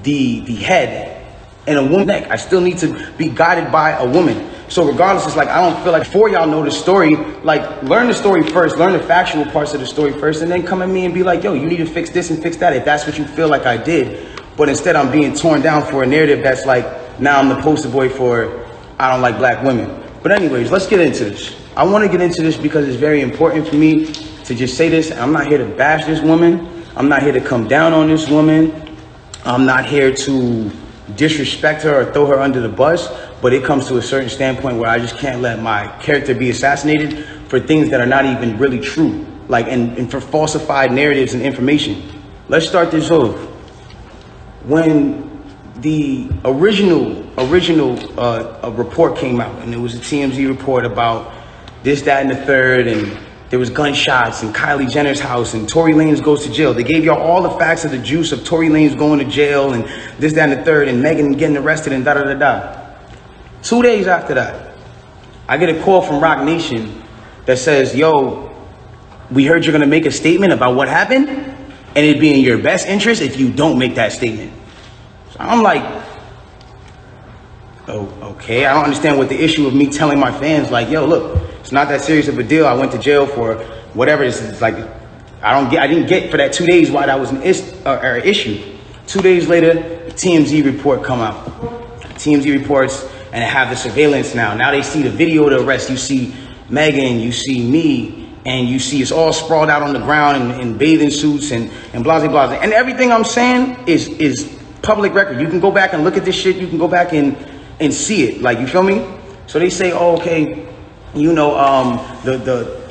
the head and a woman's neck. I still need to be guided by a woman. So regardless, it's like, I don't feel like before y'all know the story, like learn the story first, learn the factual parts of the story first, and then come at me and be like, yo, you need to fix this and fix that if that's what you feel like I did. But instead I'm being torn down for a narrative that's like, now I'm the poster boy for I don't like black women. But anyways, let's get into this. I want to get into this because it's very important for me to just say this. I'm not here to bash this woman. I'm not here to come down on this woman. I'm not here to disrespect her or throw her under the bus, but it comes to a certain standpoint where I just can't let my character be assassinated for things that are not even really true, like and for falsified narratives and information. Let's start this off. When the original report came out, and it was a TMZ report about this, that, and the third, and there was gunshots in Kylie Jenner's house, and Tory Lanez goes to jail. They gave y'all all the facts of the juice of Tory Lanez going to jail, and this, that, and the third, and Megan getting arrested, and da-da-da-da. 2 days after that, I get a call from Rock Nation that says, yo, we heard you're gonna make a statement about what happened, and it'd be in your best interest if you don't make that statement. So I'm like, oh, okay, I don't understand what the issue of me telling my fans, like, yo, look, it's not that serious of a deal. I went to jail for whatever. It's like, I didn't get for that 2 days why that was an issue. 2 days later, the TMZ report come out. TMZ reports, and they have the surveillance now. Now they see the video of the arrest. You see Megan, you see me, and you see it's all sprawled out on the ground in bathing suits and blah, blah, blah. And everything I'm saying is public record. You can go back and look at this shit. You can go back and see it. Like, you feel me? So they say, oh, okay, you know,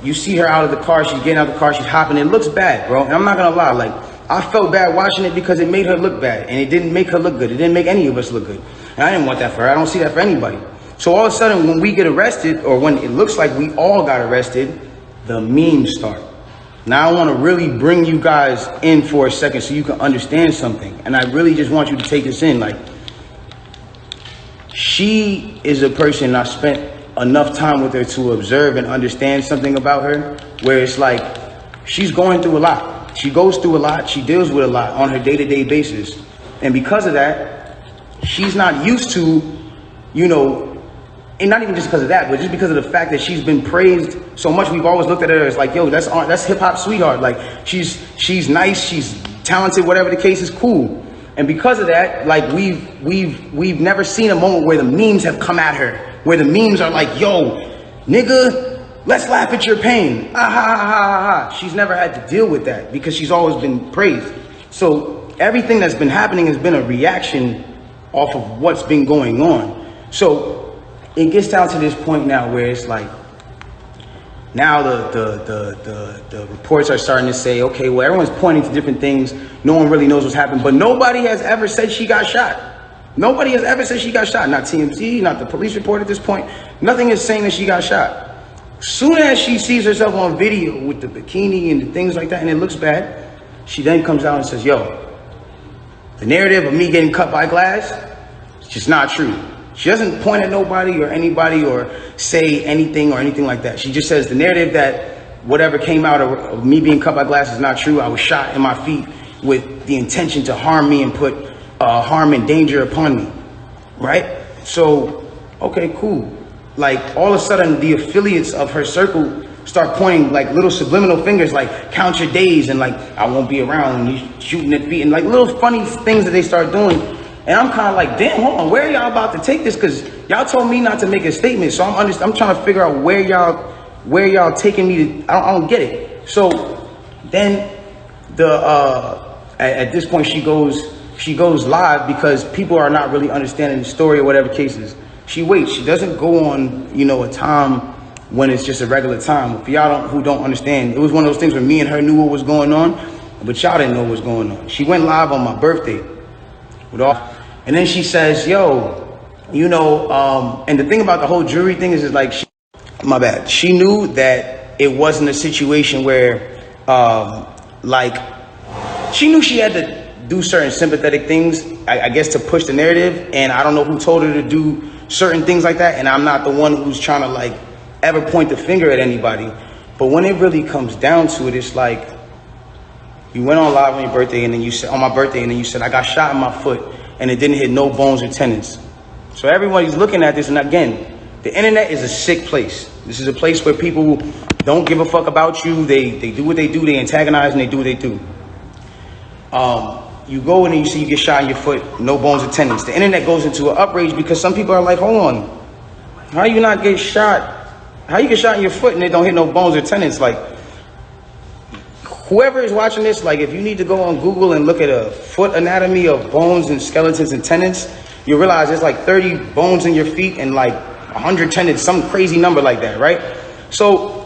you see her out of the car, she's getting out of the car, she's hopping. It looks bad, bro. And I'm not gonna lie, like, I felt bad watching it because it made her look bad, and it didn't make her look good. It didn't make any of us look good. And I didn't want that for her. I don't see that for anybody. So all of a sudden, when we get arrested, or when it looks like we all got arrested, the memes start. Now I want to really bring you guys in for a second so you can understand something. And I really just want you to take this in. Like, she is a person I spent enough time with her to observe and understand something about her, where it's like, she's going through a lot. She goes through a lot. She deals with a lot on her day-to-day basis. And because of that, she's not used to, you know, and not even just because of that, but just because of the fact that she's been praised so much. We've always looked at her as like, yo, that's hip hop sweetheart. Like, she's nice, she's talented, whatever the case is, cool. And because of that, like, we've never seen a moment where the memes have come at her, where the memes are like, yo, nigga, let's laugh at your pain. Ah, ha, ha, ha, ha. She's never had to deal with that because she's always been praised. So everything that's been happening has been a reaction off of what's been going on. So it gets down to this point now where it's like, now the reports are starting to say, okay, well, everyone's pointing to different things. No one really knows what's happened, but nobody has ever said she got shot. Nobody has ever said she got shot. Not TMZ, not the police report at this point. Nothing is saying that she got shot. Soon as she sees herself on video with the bikini and the things like that, and it looks bad, she then comes out and says, yo, the narrative of me getting cut by glass, it's just not true. She doesn't point at nobody or anybody or say anything or anything like that. She just says the narrative that whatever came out of me being cut by glass is not true. I was shot in my feet with the intention to harm me and put harm and danger upon me, right? So, okay, cool. Like, all of a sudden, the affiliates of her circle start pointing like little subliminal fingers, like, count your days, and like, I won't be around, and you shooting at feet, and like little funny things that they start doing. And I'm kind of like, damn, hold on, where are y'all about to take this? Because y'all told me not to make a statement, so I'm trying to figure out where y'all taking me to. I don't get it. So then at this point she goes live because people are not really understanding the story or whatever cases. She waits. She doesn't go on, you know, a time when it's just a regular time. For y'all who don't understand, it was one of those things where me and her knew what was going on, but y'all didn't know what was going on. She went live on my birthday with all. And then she says, yo, you know, and the thing about the whole jury thing is like, my bad. She knew that it wasn't a situation where, like, she knew she had to do certain sympathetic things, I guess, to push the narrative. And I don't know who told her to do certain things like that. And I'm not the one who's trying to, like, ever point the finger at anybody. But when it really comes down to it, it's like, you went on live on your birthday, and then you said, on my birthday, and then you said, I got shot in my foot. and it didn't hit no bones or tendons. So everybody's looking at this, and again, the internet is a sick place. This is a place where people don't give a fuck about you. They do what they do. They antagonize and they do what they do. You go and you see you get shot in your foot, no bones or tendons. The internet goes into an outrage because some people are like, hold on, how you not get shot? How you get shot in your foot and it don't hit no bones or tendons? Like, whoever is watching this, like, if you need to go on Google and look at a foot anatomy of bones and skeletons and tendons, you realize there's like 30 bones in your feet and like 100 tendons, some crazy number like that, right? So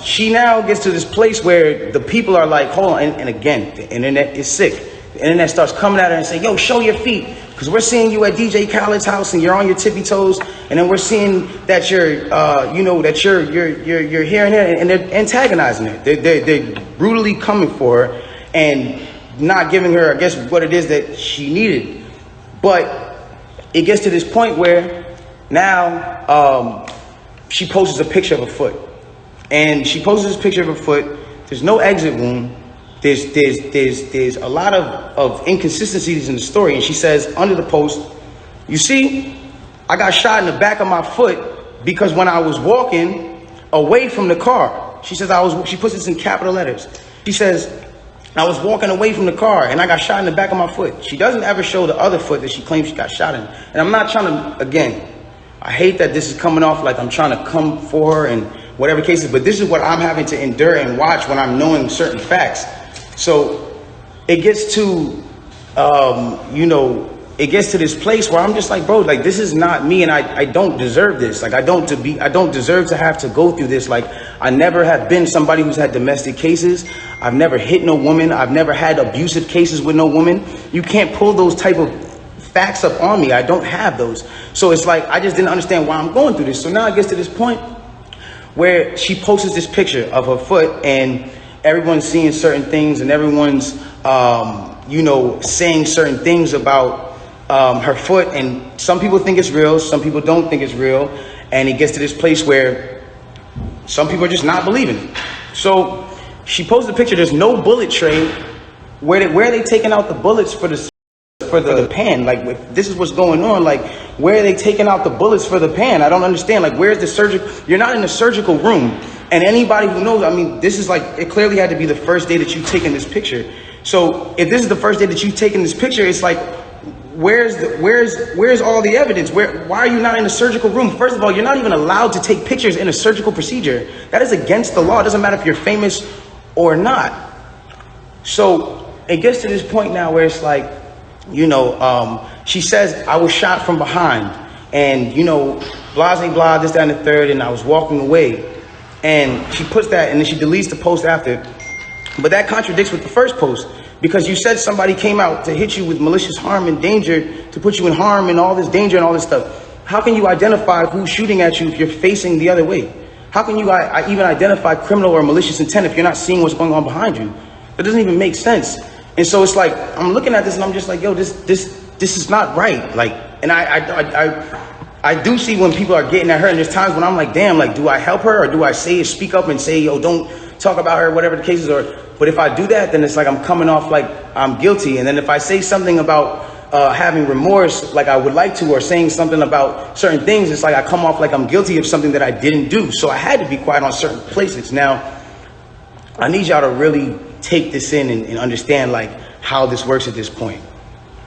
she now gets to this place where the people are like, hold on, and again, the internet is sick. The internet starts coming at her and saying, yo, show your feet, because we're seeing you at DJ Khaled's house and you're on your tippy toes, and then we're seeing that you're, that you're here and there, and they're antagonizing her. They're brutally coming for her and not giving her, I guess, what it is that she needed. But it gets to this point where now she posts a picture of a foot. And she posts this picture of her foot. There's no exit wound. There's a lot of inconsistencies in the story. And she says under the post, you see, I got shot in the back of my foot because when I was walking away from the car, she says she puts this in capital letters. She says, I was walking away from the car and I got shot in the back of my foot. She doesn't ever show the other foot that she claims she got shot in. And I'm not trying to, again, I hate that this is coming off like I'm trying to come for her and whatever cases, but this is what I'm having to endure and watch when I'm knowing certain facts. So it gets to, it gets to this place where I'm just like, bro, like, this is not me, and I don't deserve this. Like, I don't deserve to have to go through this. Like, I never have been somebody who's had domestic cases. I've never hit no woman. I've never had abusive cases with no woman. You can't pull those type of facts up on me. I don't have those. So it's like, I just didn't understand why I'm going through this. So now it gets to this point where she posts this picture of her foot and everyone's seeing certain things and everyone's, saying certain things about her foot. And some people think it's real. Some people don't think it's real. And it gets to this place where some people are just not believing it. So she posted a picture. There's no bullet tray. Where are they taking out the bullets for the pan? Like, this is what's going on. Like, where are they taking out the bullets for the pan? I don't understand. Like, where's the surgical? You're not in the surgical room. And anybody who knows, I mean, this is like, it clearly had to be the first day that you've taken this picture. So if this is the first day that you've taken this picture, it's like, where's all the evidence? Why are you not in the surgical room? First of all, you're not even allowed to take pictures in a surgical procedure. That is against the law. It doesn't matter if you're famous or not. So it gets to this point now where it's like, she says, I was shot from behind and, blah, blah, blah, this, that, and the third, and I was walking away. And she puts that, and then she deletes the post after. But that contradicts with the first post, because you said somebody came out to hit you with malicious harm and danger, to put you in harm and all this danger and all this stuff. How can you identify who's shooting at you if you're facing the other way? How can you even identify criminal or malicious intent if you're not seeing what's going on behind you? That doesn't even make sense. And so it's like, I'm looking at this and I'm just like, yo, this is not right. Like, and I do see when people are getting at her, and there's times when I'm like, damn, like, do I help her or do I speak up and say, yo, don't talk about her, whatever the case is? But if I do that, then it's like I'm coming off like I'm guilty. And then if I say something about having remorse, like I would like to, or saying something about certain things, it's like I come off like I'm guilty of something that I didn't do. So I had to be quiet on certain places. Now, I need y'all to really take this in and understand like how this works at this point.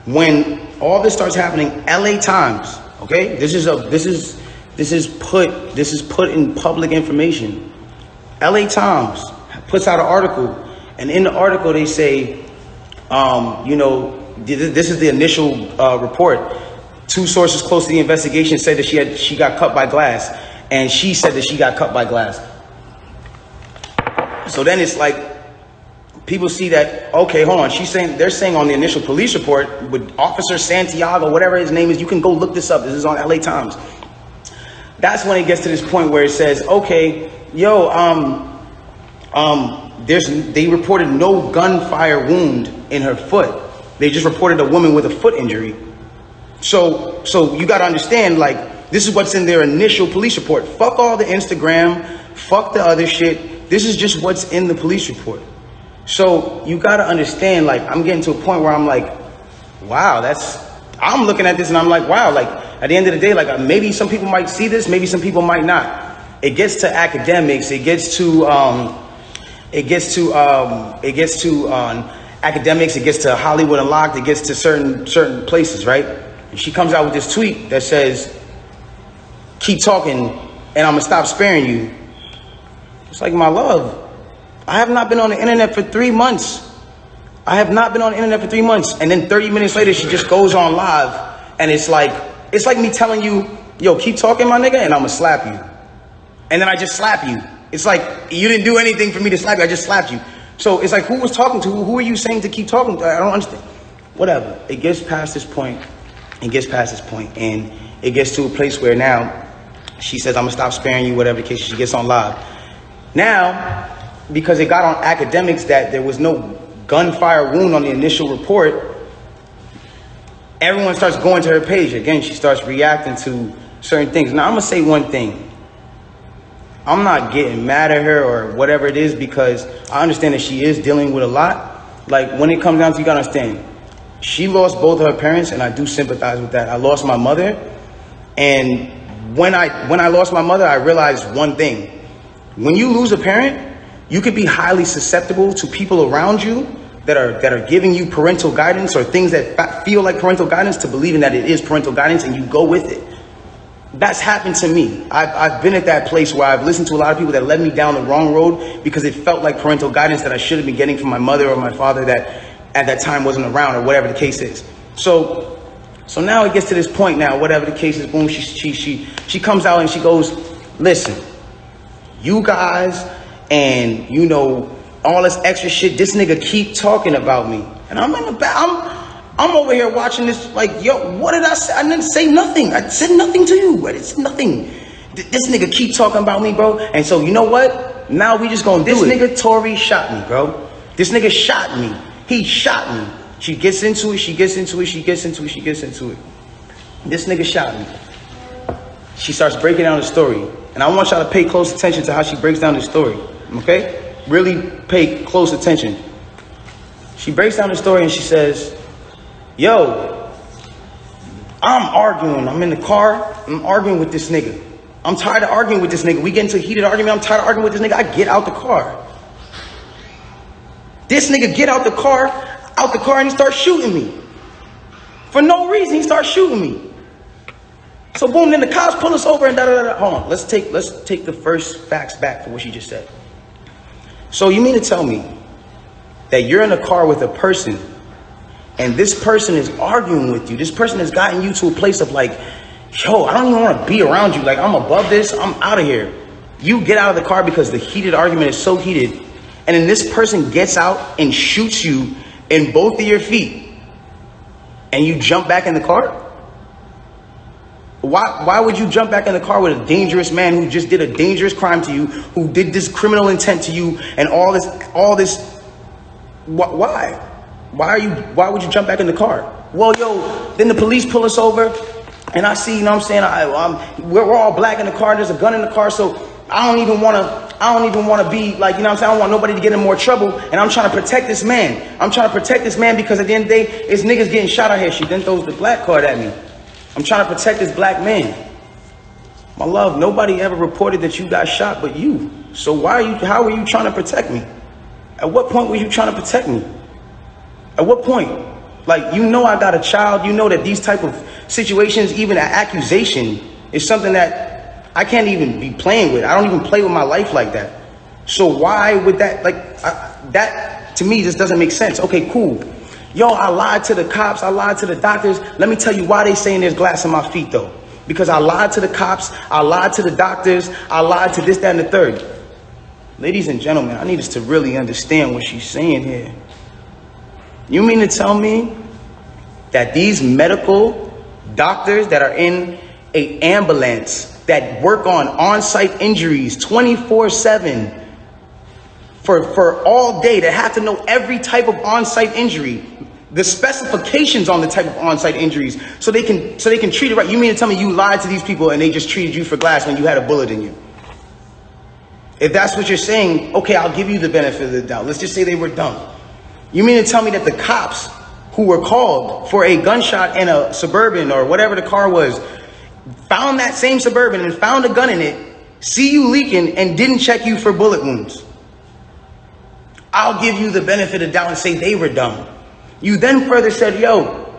When all this starts happening, LA Times, okay, this is put in public information. LA Times puts out an article, and in the article they say, this is the initial report. Two sources close to the investigation said that she got cut by glass, and she said that she got cut by glass. So then it's like, people see that, okay, hold on, they're saying on the initial police report with Officer Santiago, whatever his name is, you can go look this up, this is on LA Times. That's when it gets to this point where it says, okay, yo, they reported no gunfire wound in her foot. They just reported a woman with a foot injury. So you gotta understand, like, this is what's in their initial police report. Fuck all the Instagram, fuck the other shit. This is just what's in the police report. So you gotta understand, like, I'm getting to a point where I'm like, wow, I'm looking at this and I'm like, wow, like at the end of the day, like maybe some people might see this, maybe some people might not. It gets to academics, it gets to academics, it gets to Hollywood Unlocked, it gets to certain places, right? And she comes out with this tweet that says, keep talking and I'm gonna stop sparing you. It's like, my love, I have not been on the internet for 3 months. I have not been on the internet for 3 months. And then 30 minutes later, she just goes on live. And it's like me telling you, yo, keep talking, my nigga, and I'm gonna slap you. And then I just slap you. It's like, you didn't do anything for me to slap you, I just slapped you. So it's like, who was talking to who? Who are you saying to keep talking to? I don't understand. Whatever. It gets past this point. And it gets to a place where now she says, I'm gonna stop sparing you, whatever the case. She gets on live. Now, because it got on academics that there was no gunfire wound on the initial report, everyone starts going to her page. Again, she starts reacting to certain things. Now, I'm gonna say one thing. I'm not getting mad at her or whatever it is, because I understand that she is dealing with a lot. Like, when it comes down to, you gotta understand, she lost both of her parents, and I do sympathize with that. I lost my mother, and when I lost my mother, I realized one thing. When you lose a parent, you could be highly susceptible to people around you that are giving you parental guidance or things that feel like parental guidance, to believing that it is parental guidance, and you go with it. That's happened to me. I've been at that place where I've listened to a lot of people that led me down the wrong road because it felt like parental guidance that I should have been getting from my mother or my father that at that time wasn't around, or whatever the case is. So now it gets to this point now, whatever the case is, boom, she comes out and she goes, listen, you guys and, you know, all this extra shit, this nigga keep talking about me. And I'm in the back, I'm over here watching this like, yo, what did I say? I didn't say nothing. I said nothing to you. It's nothing. This nigga keep talking about me, bro. And so, you know what? Now we just gonna do it. This nigga Tory shot me, bro. This nigga shot me. He shot me. She gets into it. This nigga shot me. She starts breaking down the story. And I want y'all to pay close attention to how she breaks down the story. Okay? Really pay close attention. She breaks down the story and she says, yo, I'm arguing. I'm in the car. I'm arguing with this nigga. I'm tired of arguing with this nigga. We get into a heated argument. I'm tired of arguing with this nigga. I get out the car. This nigga get out the car, and he starts shooting me. For no reason, he starts shooting me. So boom, then the cops pull us over and da-da-da-da. Hold on, let's take the first facts back for what she just said. So you mean to tell me that you're in a car with a person and this person is arguing with you? This person has gotten you to a place of like, yo, I don't even want to be around you. Like, I'm above this. I'm out of here. You get out of the car because the heated argument is so heated. And then this person gets out and shoots you in both of your feet. And you jump back in the car? Why would you jump back in the car with a dangerous man who just did a dangerous crime to you, who did this criminal intent to you, and all this? Why? Why would you jump back in the car? Well, yo, then the police pull us over, and I see, you know what I'm saying, we're all black in the car, there's a gun in the car, so I don't even want to be like, you know what I'm saying, I don't want nobody to get in more trouble, and I'm trying to protect this man. Because at the end of the day, it's niggas getting shot out here. She then throws the black card at me. I'm trying to protect this black man. My love, nobody ever reported that you got shot but you. So how are you trying to protect me? At what point were you trying to protect me? At what point? Like, you know I got a child. You know that these type of situations, even an accusation, is something that I can't even be playing with. I don't even play with my life like that. So why would that, that to me just doesn't make sense. Okay, cool. Yo, I lied to the cops, I lied to the doctors. Let me tell you why they saying there's glass in my feet though. Because I lied to the cops, I lied to the doctors, I lied to this, that, and the third. Ladies and gentlemen, I need us to really understand what she's saying here. You mean to tell me that these medical doctors that are in an ambulance that work on-site injuries 24/7 for all day, that have to know every type of on-site injury, the specifications on the type of on-site injuries, so they can treat it right. You mean to tell me you lied to these people and they just treated you for glass when you had a bullet in you? If that's what you're saying, okay, I'll give you the benefit of the doubt. Let's just say they were dumb. You mean to tell me that the cops who were called for a gunshot in a Suburban or whatever the car was, found that same Suburban and found a gun in it, see you leaking and didn't check you for bullet wounds. I'll give you the benefit of the doubt and say they were dumb. You then further said, yo,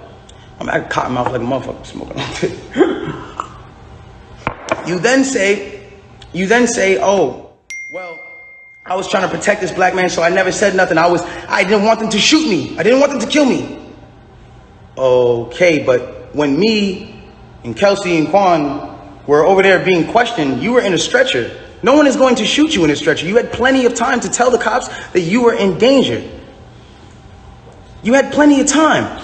I'm at cotton mouth like a motherfucker smoking on it. You then say, oh, well, I was trying to protect this black man, so I never said nothing. I didn't want them to shoot me. I didn't want them to kill me. Okay, but when me and Kelsey and Quan were over there being questioned, you were in a stretcher. No one is going to shoot you in a stretcher. You had plenty of time to tell the cops that you were in danger. You had plenty of time.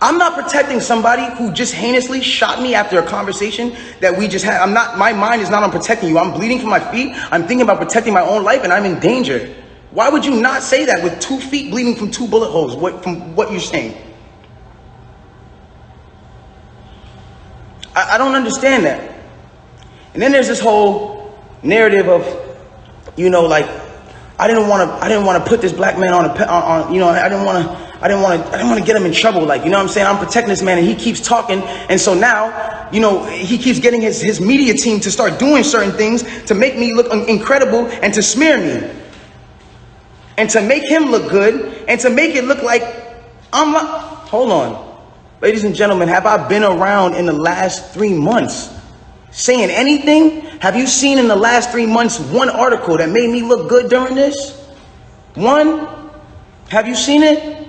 I'm not protecting somebody who just heinously shot me after a conversation that we just had. My mind is not on protecting you. I'm bleeding from my feet. I'm thinking about protecting my own life and I'm in danger. Why would you not say that with 2 feet bleeding from 2 bullet holes? From what you're saying? I don't understand that. And then there's this whole narrative of, you know, like, I didn't want to put this black man on you know, I didn't want to get him in trouble. Like, you know what I'm saying? I'm protecting this man and he keeps talking. And so now, you know, he keeps getting his media team to start doing certain things to make me look incredible and to smear me. And to make him look good and to make it look like I'm not. Hold on. Ladies and gentlemen, have I been around in the last 3 months saying anything? Have you seen in the last 3 months one article that made me look good during this? One? Have you seen it?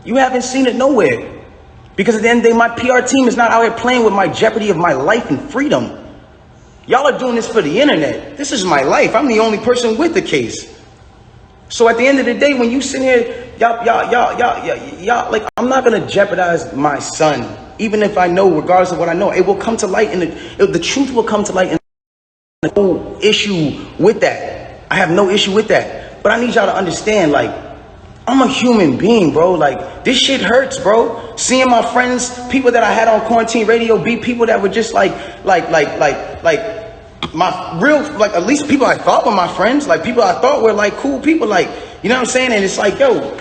You haven't seen it nowhere. Because at the end of the day, my PR team is not out here playing with my jeopardy of my life and freedom. Y'all are doing this for the internet. This is my life. I'm the only person with the case. So at the end of the day, when you sit here, y'all, like, I'm not gonna jeopardize my son, even if I know, regardless of what I know, it will come to light, and the truth will come to light. And no issue with that. I have no issue with that. But I need y'all to understand, like, I'm a human being, bro. Like, this shit hurts, bro. Seeing my friends, people that I had on quarantine radio, be people that were just like my real, like, at least people I thought were my friends, like people I thought were like cool people, like, you know what I'm saying? And it's like, yo,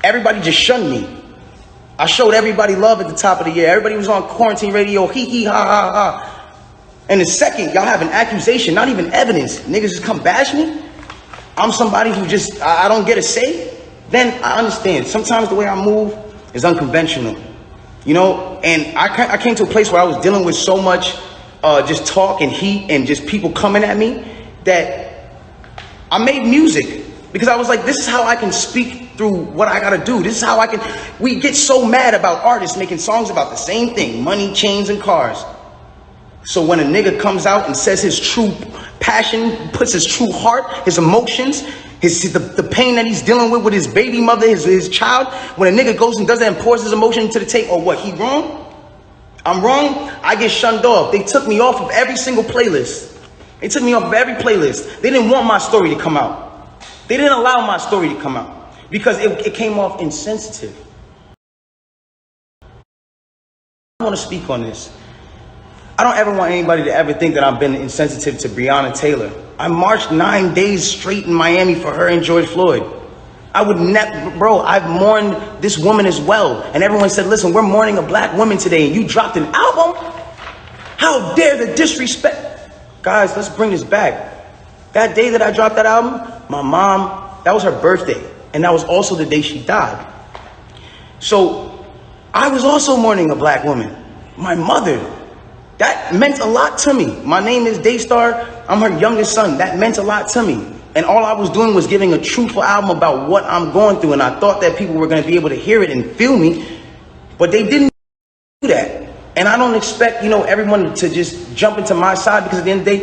everybody just shunned me. I showed everybody love at the top of the year. Everybody was on quarantine radio, hee hee ha ha ha. And the second y'all have an accusation, not even evidence, niggas just come bash me. I'm somebody who just, I don't get a say. Then I understand. Sometimes the way I move is unconventional, you know? And I came to a place where I was dealing with so much just talk and heat and just people coming at me that I made music because I was like, this is how I can speak through what I gotta do. This is how I can, we get so mad about artists making songs about the same thing, money, chains, and cars. So when a nigga comes out and says his true passion, puts his true heart, his emotions, the pain that he's dealing with his baby mother, his child, when a nigga goes and does that and pours his emotion into the tape, or what, he wrong? I'm wrong, I get shunned off. They took me off of every single playlist. They took me off of every playlist. They didn't want my story to come out. They didn't allow my story to come out because it came off insensitive. I want to speak on this. I don't ever want anybody to ever think that I've been insensitive to Breonna Taylor. I marched 9 days straight in Miami for her and George Floyd. I would never, bro, I've mourned this woman as well. And everyone said, listen, we're mourning a black woman today and you dropped an album? How dare the disrespect? Guys, let's bring this back. That day that I dropped that album, my mom, that was her birthday. And that was also the day she died. So I was also mourning a black woman, my mother. That meant a lot to me. My name is Daystar. I'm her youngest son. That meant a lot to me. And all I was doing was giving a truthful album about what I'm going through. And I thought that people were going to be able to hear it and feel me. But they didn't do that. And I don't expect, you know, everyone to just jump into my side because at the end of the day,